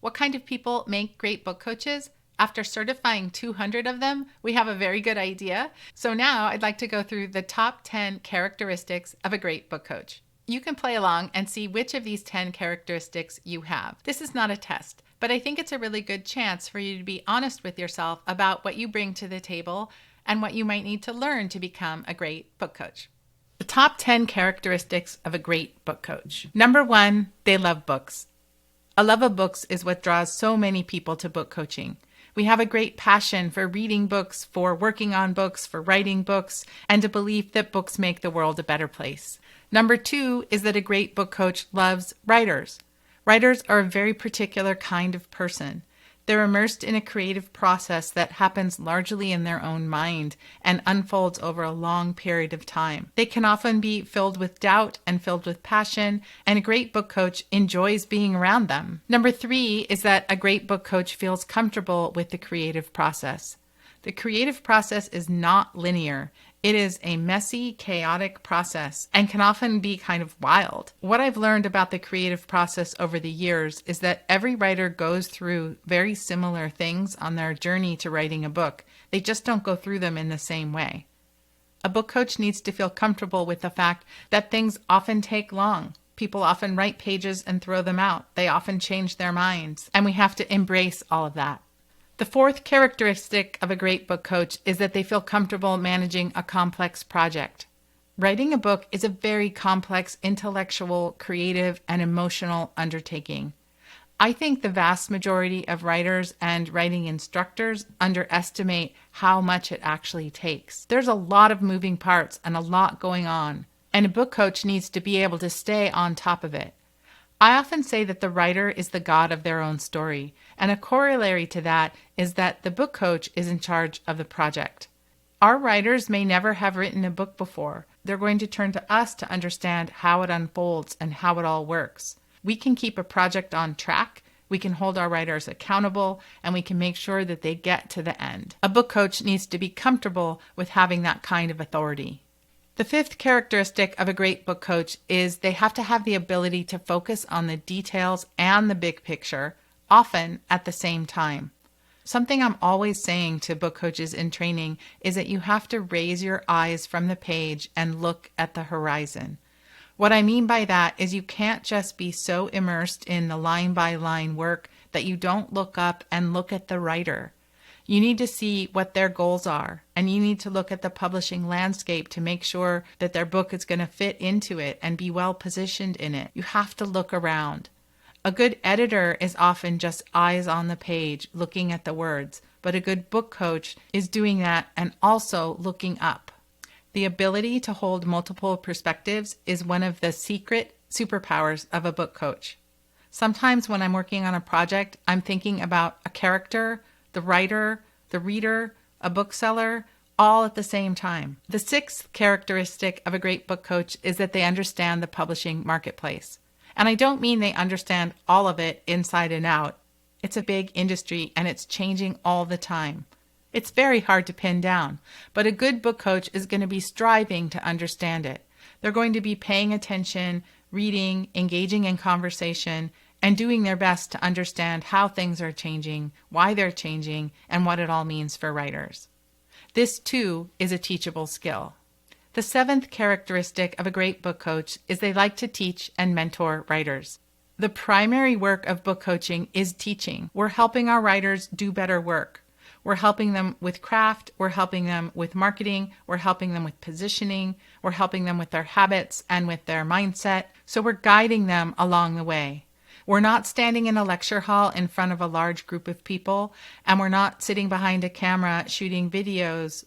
What kind of people make great book coaches? After certifying 200 of them, we have a very good idea. So now I'd like to go through the top 10 characteristics of a great book coach. You can play along and see which of these 10 characteristics you have. This is not a test, but I think it's a really good chance for you to be honest with yourself about what you bring to the table and what you might need to learn to become a great book coach. The top 10 characteristics of a great book coach. Number 1, they love books. A love of books is what draws so many people to book coaching. We have a great passion for reading books, for working on books, for writing books, and a belief that books make the world a better place. Number 2 is that a great book coach loves writers. Writers are a very particular kind of person. They're immersed in a creative process that happens largely in their own mind and unfolds over a long period of time. They can often be filled with doubt and filled with passion, and a great book coach enjoys being around them. Number 3 is that a great book coach feels comfortable with the creative process. The creative process is not linear. It is a messy, chaotic process and can often be kind of wild. What I've learned about the creative process over the years is that every writer goes through very similar things on their journey to writing a book. They just don't go through them in the same way. A book coach needs to feel comfortable with the fact that things often take long. People often write pages and throw them out. They often change their minds, and we have to embrace all of that. The fourth characteristic of a great book coach is that they feel comfortable managing a complex project. Writing a book is a very complex intellectual, creative, and emotional undertaking. I think the vast majority of writers and writing instructors underestimate how much it actually takes. There's a lot of moving parts and a lot going on, and a book coach needs to be able to stay on top of it. I often say that the writer is the god of their own story, and a corollary to that is that the book coach is in charge of the project. Our writers may never have written a book before. They're going to turn to us to understand how it unfolds and how it all works. We can keep a project on track, we can hold our writers accountable, and we can make sure that they get to the end. A book coach needs to be comfortable with having that kind of authority. The fifth characteristic of a great book coach is they have to have the ability to focus on the details and the big picture, often at the same time. Something I'm always saying to book coaches in training is that you have to raise your eyes from the page and look at the horizon. What I mean by that is you can't just be so immersed in the line-by-line work that you don't look up and look at the writer. You need to see what their goals are, and you need to look at the publishing landscape to make sure that their book is going to fit into it and be well positioned in it. You have to look around. A good editor is often just eyes on the page, looking at the words, but a good book coach is doing that and also looking up. The ability to hold multiple perspectives is one of the secret superpowers of a book coach. Sometimes when I'm working on a project, I'm thinking about a character, the writer, the reader, a bookseller, all at the same time. The sixth characteristic of a great book coach is that they understand the publishing marketplace. And I don't mean they understand all of it inside and out. It's a big industry and it's changing all the time. It's very hard to pin down, but a good book coach is going to be striving to understand it. They're going to be paying attention, reading, engaging in conversation, and doing their best to understand how things are changing, why they're changing, and what it all means for writers. This, too, is a teachable skill. The seventh characteristic of a great book coach is they like to teach and mentor writers. The primary work of book coaching is teaching. We're helping our writers do better work. We're helping them with craft, we're helping them with marketing, we're helping them with positioning, we're helping them with their habits and with their mindset, so we're guiding them along the way. We're not standing in a lecture hall in front of a large group of people, and we're not sitting behind a camera shooting videos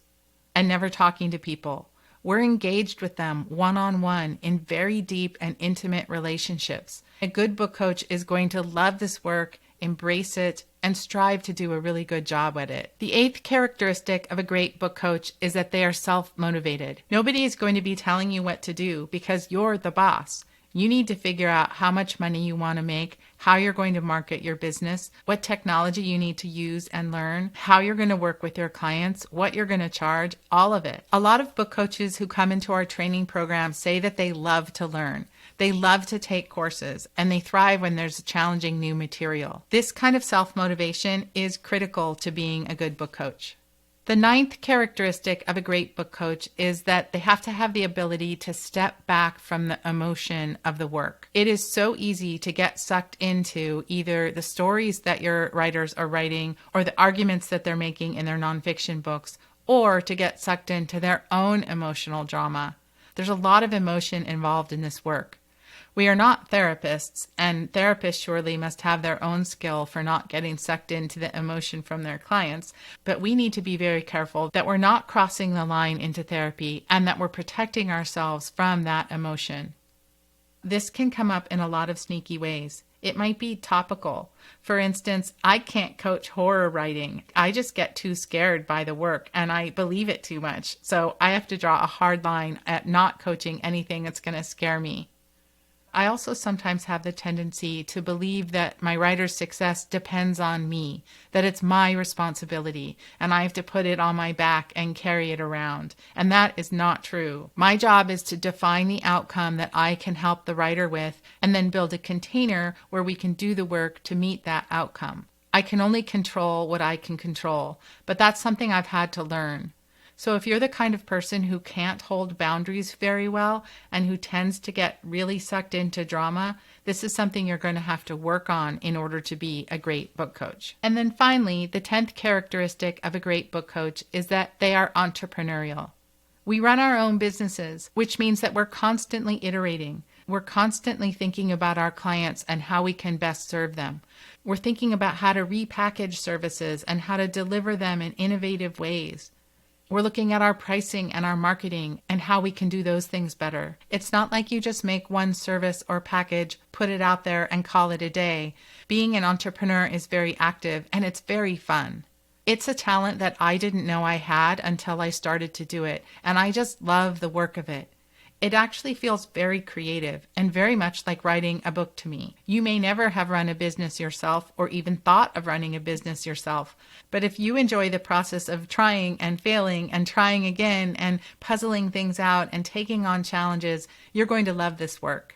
and never talking to people. We're engaged with them one-on-one in very deep and intimate relationships. A good book coach is going to love this work, embrace it, and strive to do a really good job at it. The eighth characteristic of a great book coach is that they are self-motivated. Nobody is going to be telling you what to do because you're the boss. You need to figure out how much money you want to make, how you're going to market your business, what technology you need to use and learn, how you're going to work with your clients, what you're going to charge, all of it. A lot of book coaches who come into our training program say that they love to learn. They love to take courses, and they thrive when there's challenging new material. This kind of self-motivation is critical to being a good book coach. The ninth characteristic of a great book coach is that they have to have the ability to step back from the emotion of the work. It is so easy to get sucked into either the stories that your writers are writing or the arguments that they're making in their nonfiction books, or to get sucked into their own emotional drama. There's a lot of emotion involved in this work. We are not therapists, and therapists surely must have their own skill for not getting sucked into the emotion from their clients, but we need to be very careful that we're not crossing the line into therapy and that we're protecting ourselves from that emotion. This can come up in a lot of sneaky ways. It might be topical. For instance, I can't coach horror writing. I just get too scared by the work and I believe it too much. So I have to draw a hard line at not coaching anything that's going to scare me. I also sometimes have the tendency to believe that my writer's success depends on me, that it's my responsibility, and I have to put it on my back and carry it around. And that is not true. My job is to define the outcome that I can help the writer with, and then build a container where we can do the work to meet that outcome. I can only control what I can control, but that's something I've had to learn. So if you're the kind of person who can't hold boundaries very well and who tends to get really sucked into drama, this is something you're going to have to work on in order to be a great book coach. And then finally, the 10th characteristic of a great book coach is that they are entrepreneurial. We run our own businesses, which means that we're constantly iterating. We're constantly thinking about our clients and how we can best serve them. We're thinking about how to repackage services and how to deliver them in innovative ways. We're looking at our pricing and our marketing and how we can do those things better. It's not like you just make one service or package, put it out there, and call it a day. Being an entrepreneur is very active and it's very fun. It's a talent that I didn't know I had until I started to do it, and I just love the work of it. It actually feels very creative and very much like writing a book to me. You may never have run a business yourself or even thought of running a business yourself, but if you enjoy the process of trying and failing and trying again and puzzling things out and taking on challenges, you're going to love this work.